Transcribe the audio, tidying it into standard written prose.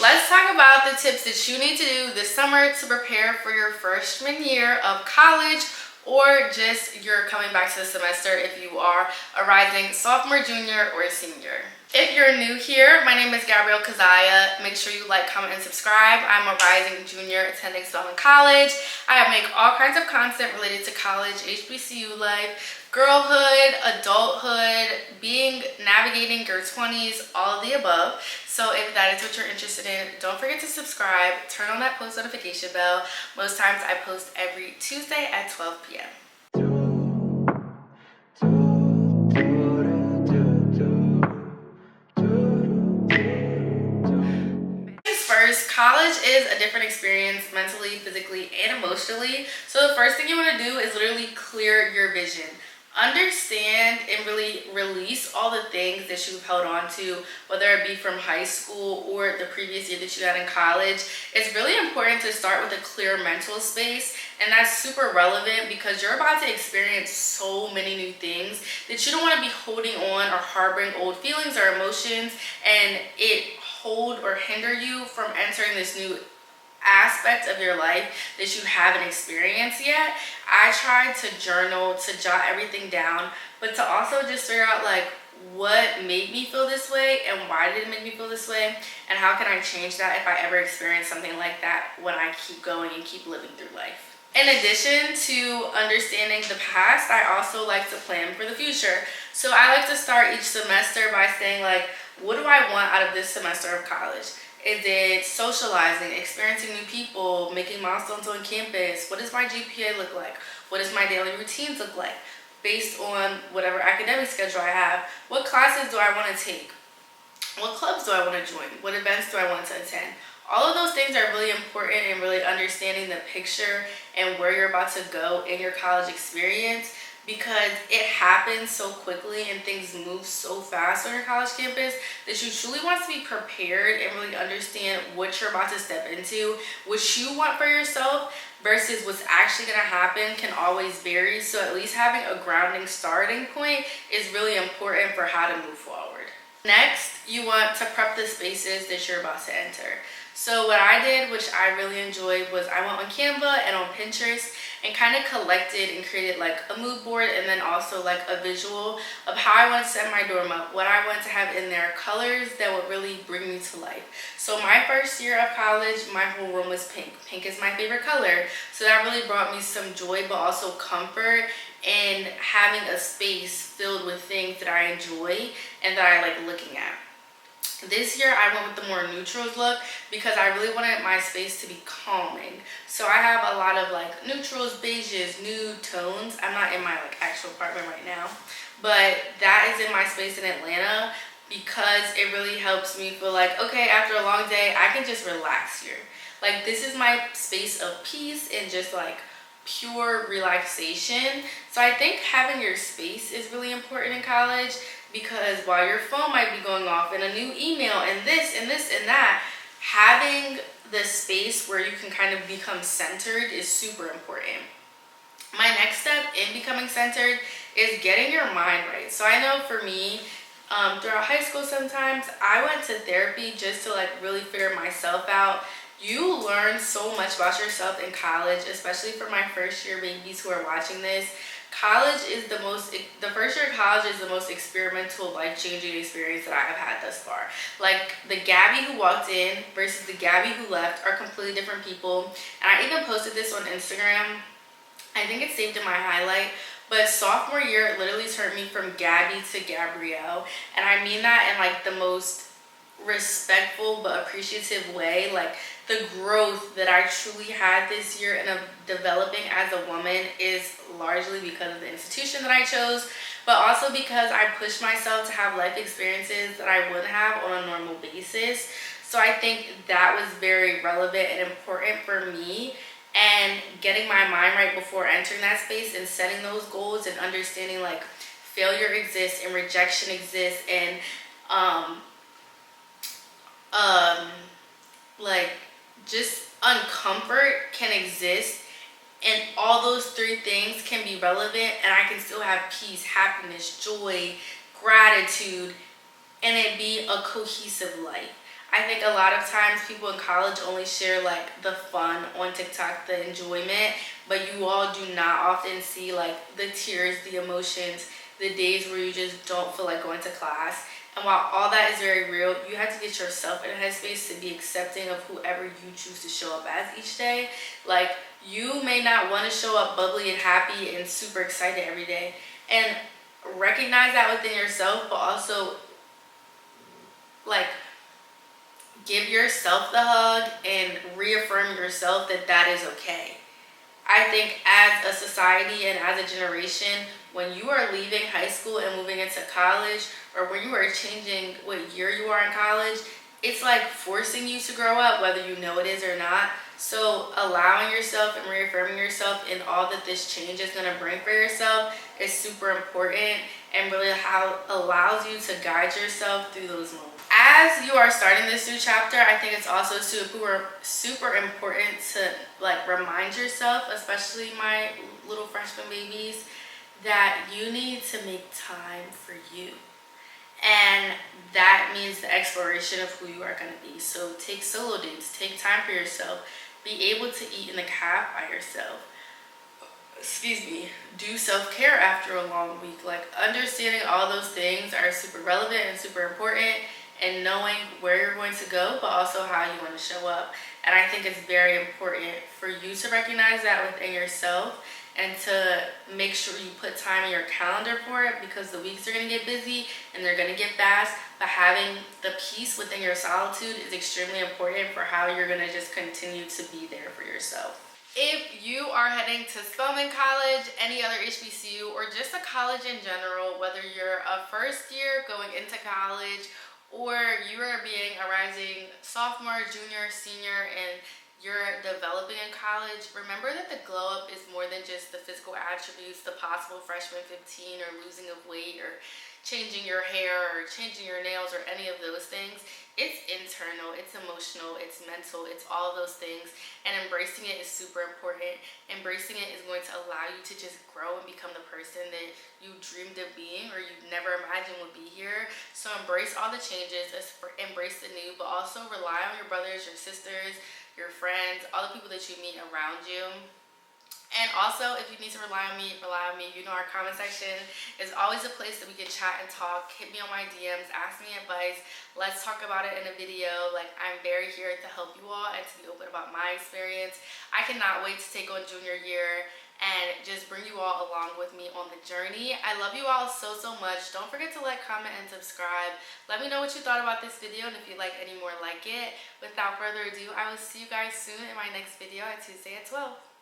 let's talk about the tips that you need to do this summer to prepare for your freshman year of college, or just you're coming back to the semester if you are a rising sophomore, junior, or senior. If you're new here, my name is Gabrielle Kazaya. Make sure you like, comment, and subscribe. I'm a rising junior attending Spelman College. I make all kinds of content related to college, HBCU life, girlhood, adulthood, navigating your 20s, all of the above. So if that is what you're interested in, don't forget to subscribe, turn on that post notification bell. Most times I post every Tuesday at 12 p.m. First, college is a different experience mentally, physically, and emotionally. So the first thing you want to do is literally clear your vision. Understand and really release all the things that you've held on to, whether it be from high school or the previous year that you had in college. It's really important to start with a clear mental space, and that's super relevant because you're about to experience so many new things that you don't want to be holding on or harboring old feelings or emotions, and it hold or hinder you from entering this new aspect of your life that you haven't experienced yet. I tried to journal, to jot everything down, but to also just figure out like what made me feel this way and why did it make me feel this way, and how can I change that if I ever experience something like that when I keep going and keep living through life. In addition to understanding the past, I also like to plan for the future. So I like to start each semester by saying like, what do I want out of this semester of college? Is it socializing, experiencing new people, making milestones on campus? What does my GPA look like? What does my daily routines look like? Based on whatever academic schedule I have, what classes do I want to take? What clubs do I want to join? What events do I want to attend? All of those things are really important in really understanding the picture and where you're about to go in your college experience, because it happens so quickly and things move so fast on your college campus that you truly want to be prepared and really understand what you're about to step into. What you want for yourself versus what's actually going to happen can always vary. So at least having a grounding starting point is really important for how to move forward. Next, you want to prep the spaces that you're about to enter. So what I did, which I really enjoyed, was I went on Canva and on Pinterest and kind of collected and created like a mood board, and then also like a visual of how I want to set my dorm up, what I want to have in there, colors that would really bring me to life. So my first year of college, my whole room was pink. Pink is my favorite color. So that really brought me some joy, but also comfort in having a space filled with things that I enjoy and that I like looking at. This year I went with the more neutrals look because I really wanted my space to be calming. So I have a lot of like neutrals, beiges, nude tones. I'm not in my like actual apartment right now, but that is in my space in Atlanta because it really helps me feel like, okay, after a long day, I can just relax here. Like this is my space of peace and just like pure relaxation. So I think having your space is really important in college, because while your phone might be going off and a new email and this and this and that, having the space where you can kind of become centered is super important. My next step in becoming centered is getting your mind right. So I know for me, throughout high school sometimes, I went to therapy just to like really figure myself out. You learn so much about yourself in college, especially for my first year babies who are watching this. The first year of college is the most experimental, life-changing experience that I have had thus far. Like the Gabby who walked in versus the Gabby who left are completely different people. And I even posted this on Instagram. I think it's saved in my highlight. But sophomore year, it literally turned me from Gabby to Gabrielle. And I mean that in like the most respectful but appreciative way. Like the growth that I truly had this year in developing as a woman is largely because of the institution that I chose, but also because I pushed myself to have life experiences that I wouldn't have on a normal basis. So I think that was very relevant and important for me, and getting my mind right before entering that space and setting those goals and understanding like failure exists and rejection exists, and like just uncomfort can exist, and all those three things can be relevant, and I can still have peace, happiness, joy, gratitude, and it be a cohesive life. I think a lot of times people in college only share like the fun on TikTok, the enjoyment, but you all do not often see like the tears, the emotions, the days where you just don't feel like going to class. And while all that is very real, you have to get yourself in a headspace to be accepting of whoever you choose to show up as each day. Like, you may not want to show up bubbly and happy and super excited every day. And recognize that within yourself, but also like give yourself the hug and reaffirm yourself that that is okay. I think as a society and as a generation, when you are leaving high school and moving into college, or when you are changing what year you are in college, it's like forcing you to grow up, whether you know it is or not. So allowing yourself and reaffirming yourself in all that this change is going to bring for yourself is super important, and really how allows you to guide yourself through those moments. As you are starting this new chapter, I think it's also super important to like remind yourself, especially my little freshman babies, that you need to make time for you. And that means the exploration of who you are going to be. So take solo dates, take time for yourself, be able to eat in the caf by yourself. Do self-care after a long week. Like, understanding all those things are super relevant and super important, and knowing where you're going to go, but also how you want to show up. And I think it's very important for you to recognize that within yourself, and to make sure you put time in your calendar for it, because the weeks are going to get busy and they're going to get fast, but having the peace within your solitude is extremely important for how you're going to just continue to be there for yourself. If you are heading to Spelman College, any other HBCU, or just a college in general, whether you're a first year going into college, or you are being a rising sophomore, junior, senior, and you're developing in college, remember that the glow up is more than just the physical attributes, the possible freshman 15, or losing of weight, or changing your hair, or changing your nails, or any of those things. It's internal, it's emotional, it's mental, it's all those things, and embracing it is super important. Embracing it is going to allow you to just grow and become the person that you dreamed of being, or you never imagined would be here. So embrace all the changes, embrace the new, but also rely on your brothers, your sisters, your friends, all the people that you meet around you. And also, if you need to rely on me. You know, our comment section is always a place that we can chat and talk. Hit me on my DMs, ask me advice. Let's talk about it in a video. Like, I'm very here to help you all and to be open about my experience. I cannot wait to take on junior year and just bring you all along with me on the journey. I love you all so much. Don't forget to like, comment, and subscribe. Let me know what you thought about this video, and if you'd like any more like it. Without further ado, I will see you guys soon in my next video at Tuesday at 12.